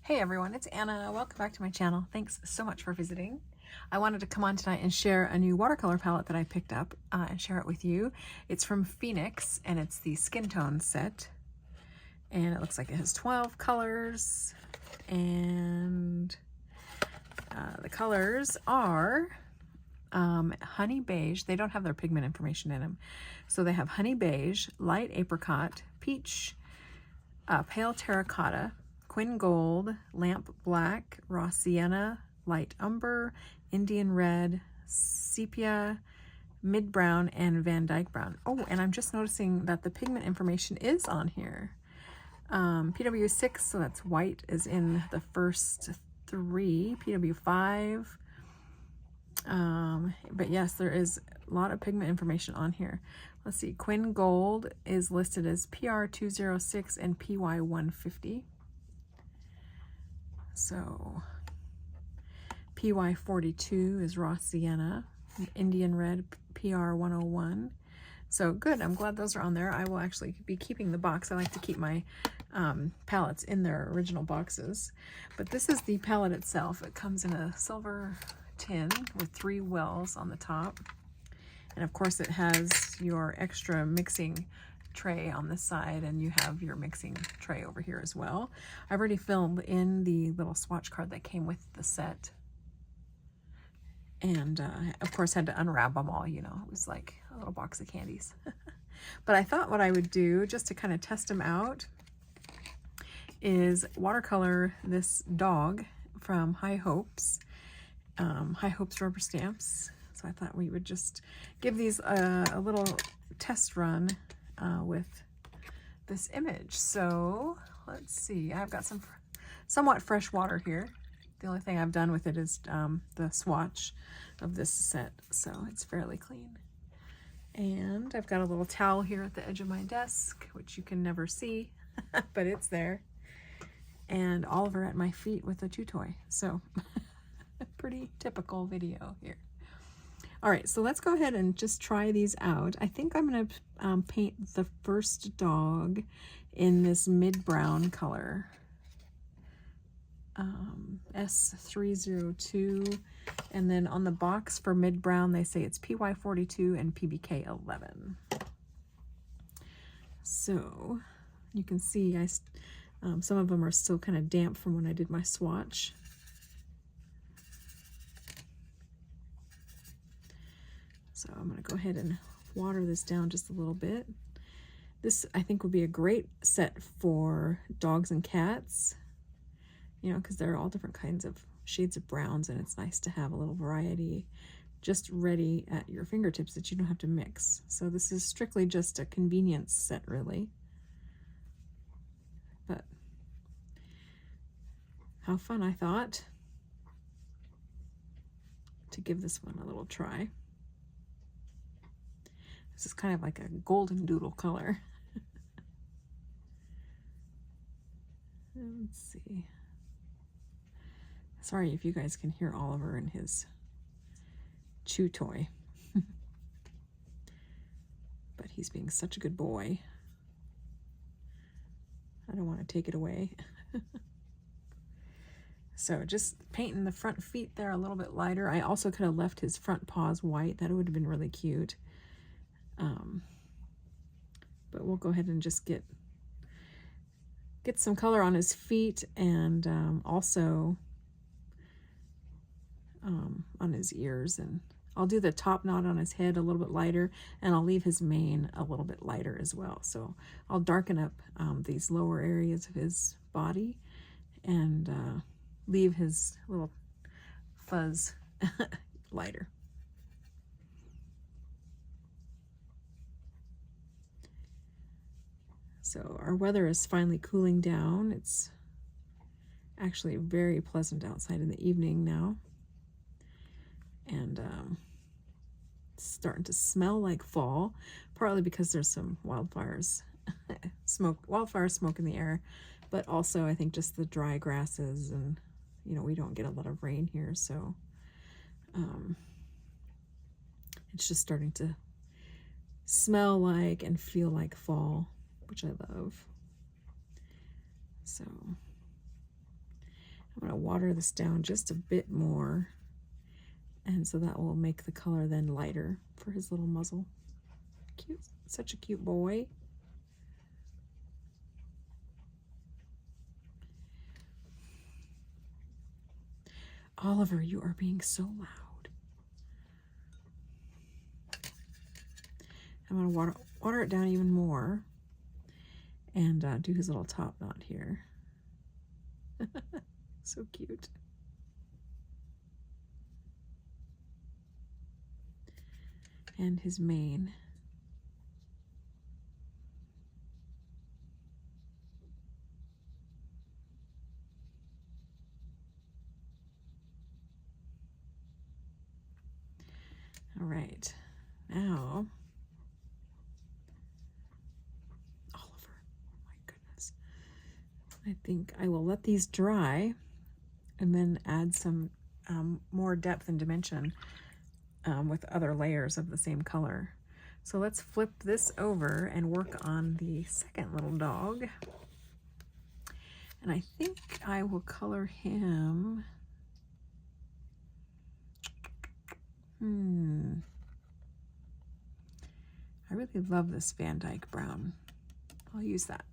Hey everyone, it's Anna. Welcome back to my channel. Thanks so much for visiting. I wanted to come on tonight and share a new watercolor palette that I picked up and share it with you. It's from Phoenix and it's the Skin Tone set. And it looks like it has 12 colors. And the colors are honey beige. They don't have their pigment information in them. So they have honey beige, light apricot, peach, pale terracotta, Quin Gold, Lamp Black, Raw Sienna, Light Umber, Indian Red, Sepia, Mid Brown, and Van Dyke Brown. Oh, and I'm just noticing that the pigment information is on here. PW6, so that's white, is in the first three. PW5. But yes, there is a lot of pigment information on here. Let's see, Quin Gold is listed as PR206 and PY150. So PY42 is Raw Sienna, Indian Red PR101. So good, I'm glad those are on there. I will actually be keeping the box. I like to keep my palettes in their original boxes. But this is the palette itself. It comes in a silver tin with 3 wells on the top. And of course it has your extra mixing tray on this side, and you have your mixing tray over here as well. I've already filled in the little swatch card that came with the set, and of course had to unwrap them all. You know, it was like a little box of candies. But I thought what I would do just to kind of test them out is watercolor this dog from High Hopes rubber stamps. So I thought we would just give these a little test run with this image. So let's see, I've got some somewhat fresh water here. The only thing I've done with it is the swatch of this set, so it's fairly clean. And I've got a little towel here at the edge of my desk, which you can never see, but it's there. And Oliver at my feet with a chew toy. So pretty typical video here. All right, so let's go ahead and just try these out. I think I'm going to paint the first dog in this mid-brown color, S302, and then on the box for mid-brown they say it's PY42 and PBK11. So you can see some of them are still kind of damp from when I did my swatch. So I'm going to go ahead and water this down just a little bit. This, I think, would be a great set for dogs and cats, you know, because they're all different kinds of shades of browns, and it's nice to have a little variety just ready at your fingertips that you don't have to mix. So this is strictly just a convenience set, really. But how fun, I thought, to give this one a little try. This is kind of like a golden doodle color. Let's see. Sorry if you guys can hear Oliver and his chew toy. But he's being such a good boy. I don't want to take it away. So just painting the front feet there a little bit lighter. I also could have left his front paws white. That would have been really cute. But we'll go ahead and just get some color on his feet, and also on his ears. And I'll do the top knot on his head a little bit lighter, and I'll leave his mane a little bit lighter as well. So I'll darken up these lower areas of his body, and leave his little fuzz lighter. So our weather is finally cooling down. It's actually very pleasant outside in the evening now. And it's starting to smell like fall, partly because there's some wildfires, wildfire smoke in the air, but also I think just the dry grasses, and you know, we don't get a lot of rain here, so it's just starting to smell like and feel like fall, which I love. So I'm going to water this down just a bit more. And so that will make the color then lighter for his little muzzle. Cute. Such a cute boy. Oliver, you are being so loud. I'm going to water it down even more and do his little top knot here. So cute. And his mane. All right, now, Oliver, my goodness. I think I will let these dry and then add some more depth and dimension with other layers of the same color. So let's flip this over and work on the second little dog. And I think I will color him. I really love this Van Dyke brown. I'll use that.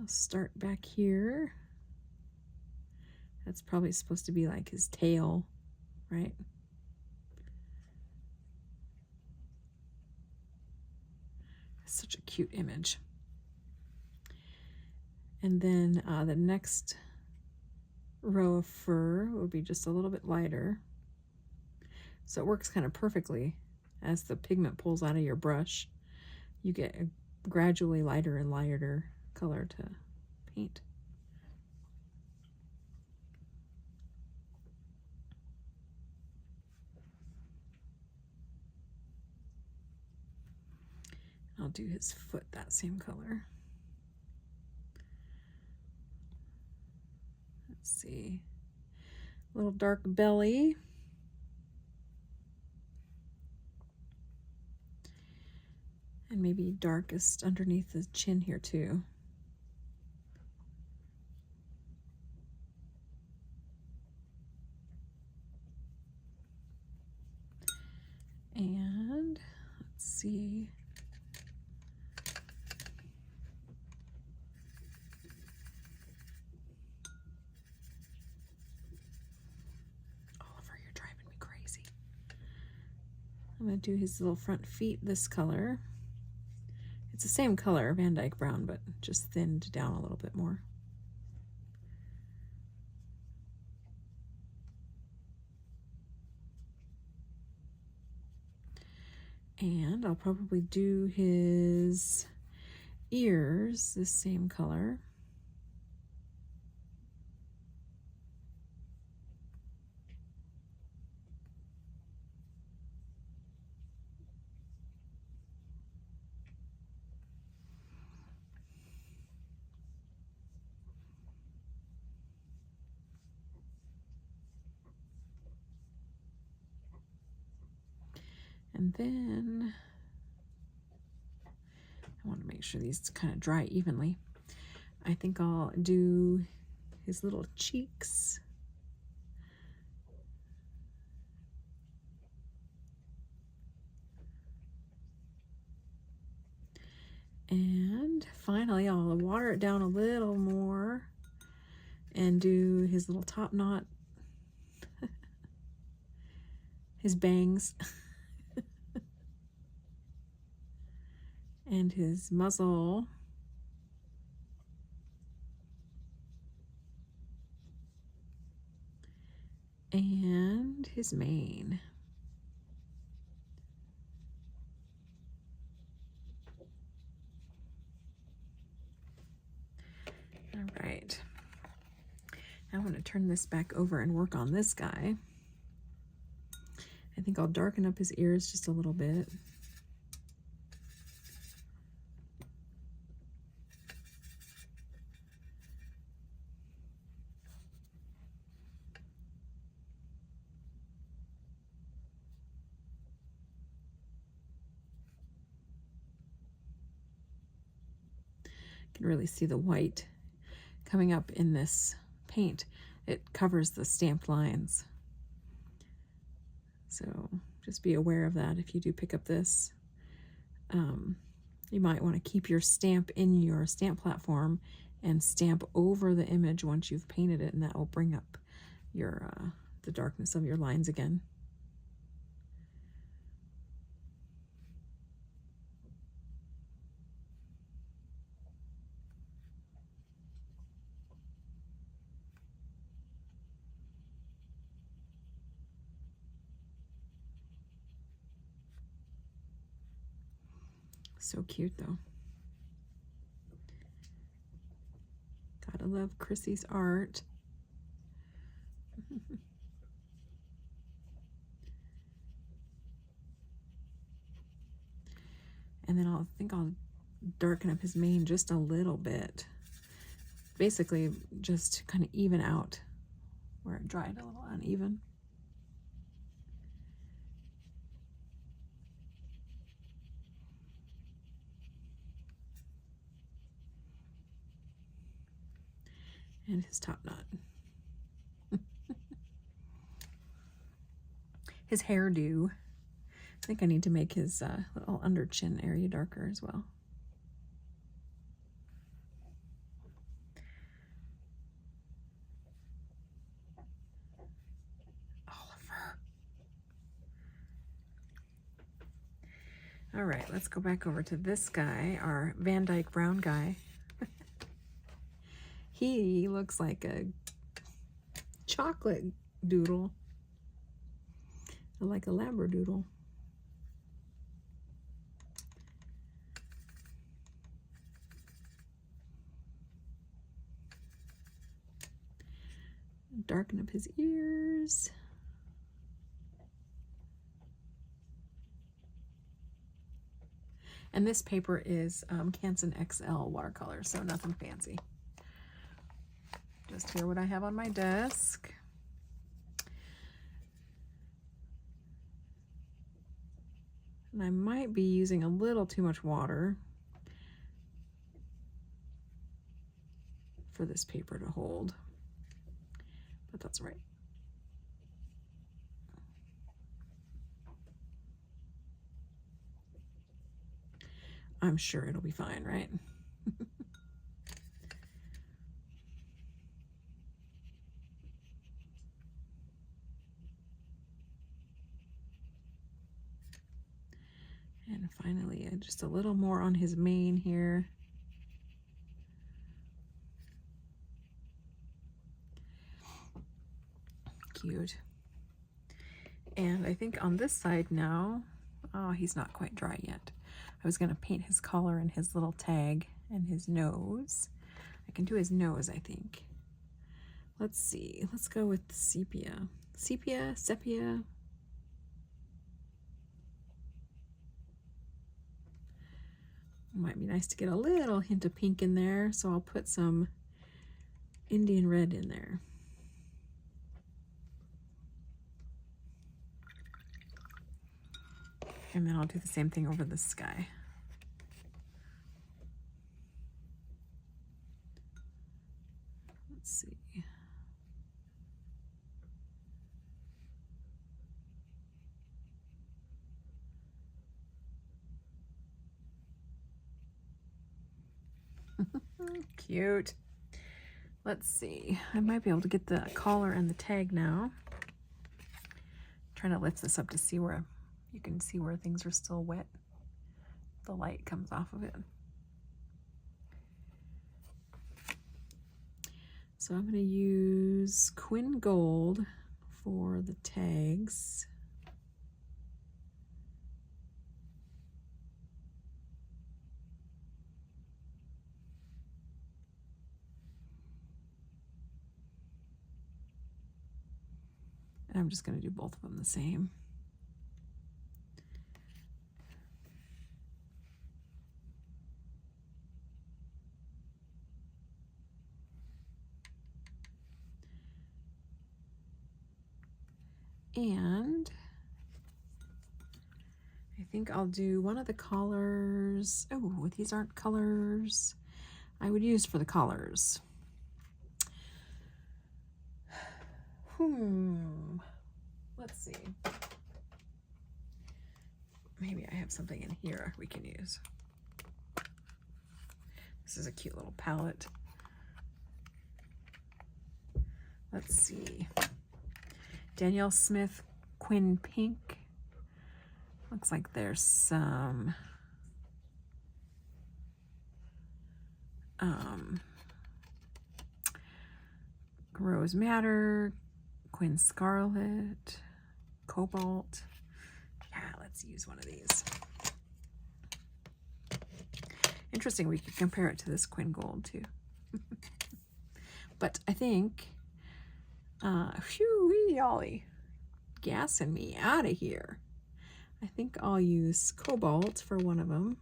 I'll start back here. That's probably supposed to be like his tail, right? Such a cute image. And then the next row of fur will be just a little bit lighter. So it works kind of perfectly as the pigment pulls out of your brush. You get a gradually lighter and lighter color to paint. I'll do his foot that same color. Let's see. Little dark belly. And maybe darkest underneath the chin here too. And let's see. Oliver, you're driving me crazy. I'm going to do his little front feet this color. It's the same color, Van Dyke brown, but just thinned down a little bit more. And I'll probably do his ears the same color. And then I want to make sure these kind of dry evenly. I think I'll do his little cheeks. And finally, I'll water it down a little more and do his little top knot, his bangs, and his muzzle. And his mane. All right. I want to turn this back over and work on this guy. I think I'll darken up his ears just a little bit. You can really see the white coming up in this paint. It covers the stamped lines. So just be aware of that if you do pick up this. You might want to keep your stamp in your stamp platform and stamp over the image once you've painted it, and that will bring up your the darkness of your lines again. So cute though. Gotta love Chrissy's art. And then I think I'll darken up his mane just a little bit. Basically just to kind of even out where it dried a little uneven. And his top knot. His hairdo. I think I need to make his little under chin area darker as well. Oliver. All right, let's go back over to this guy, our Van Dyke brown guy. He looks like a chocolate doodle, like a labradoodle. Darken up his ears. And this paper is Canson XL watercolor, so nothing fancy. Just here what I have on my desk. And I might be using a little too much water for this paper to hold, but that's right. I'm sure it'll be fine, right? And finally, just a little more on his mane here. Cute. And I think on this side now, oh, he's not quite dry yet. I was going to paint his collar and his little tag and his nose. I can do his nose, I think. Let's see. Let's go with sepia. Sepia. Might be nice to get a little hint of pink in there, so I'll put some Indian red in there. And then I'll do the same thing over this guy. Let's see. Cute. Let's see. I might be able to get the collar and the tag now. I'm trying to lift this up to see where you can see where things are still wet. The light comes off of it. So I'm going to use Quin Gold for the tags. And I'm just going to do both of them the same. And I think I'll do one of the collars. Oh, these aren't colors. I would use for the colors. Let's see. Maybe I have something in here we can use. This is a cute little palette. Let's see. Danielle Smith Quinn Pink. Looks like there's some Rose Madder, Quinn Scarlet, Cobalt. Yeah, let's use one of these. Interesting, we could compare it to this Quinn Gold too. But I think, whew-wee, Ollie, gassing me out of here. I think I'll use Cobalt for one of them.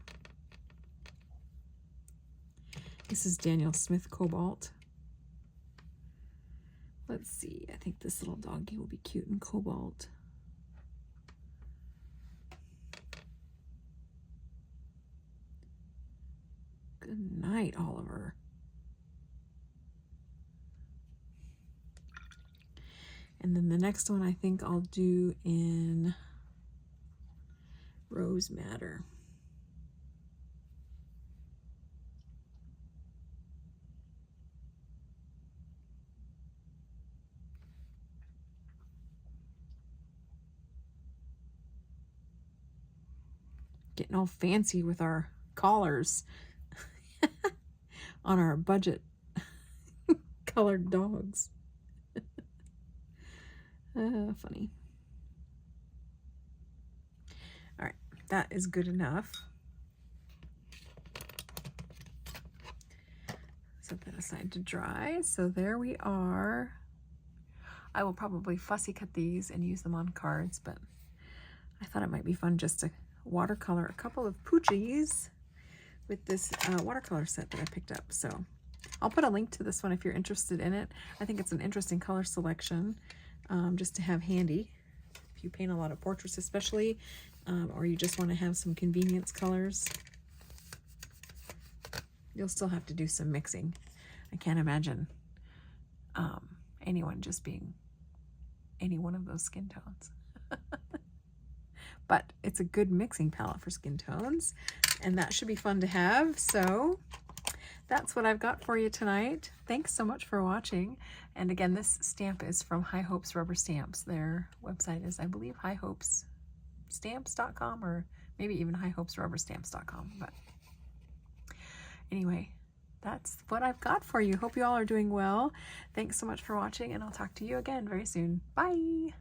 This is Danielle Smith Cobalt. Let's see, I think this little doggy will be cute in Cobalt. Good night, Oliver. And then the next one I think I'll do in Rose Madder. Getting all fancy with our collars on our budget colored dogs. Funny. All right, that is good enough. Set that aside to dry. So there we are. I will probably fussy cut these and use them on cards, but I thought it might be fun just to watercolor a couple of poochies with this watercolor set that I picked up. So I'll put a link to this one if you're interested in it. I think it's an interesting color selection just to have handy if you paint a lot of portraits especially, or you just want to have some convenience colors. You'll still have to do some mixing. I can't imagine anyone just being any one of those skin tones. But it's a good mixing palette for skin tones, and that should be fun to have. So that's what I've got for you tonight. Thanks so much for watching. And again, this stamp is from High Hopes Rubber Stamps. Their website is, I believe, highhopesstamps.com, or maybe even highhopesrubberstamps.com. But anyway, that's what I've got for you. Hope you all are doing well. Thanks so much for watching, and I'll talk to you again very soon. Bye.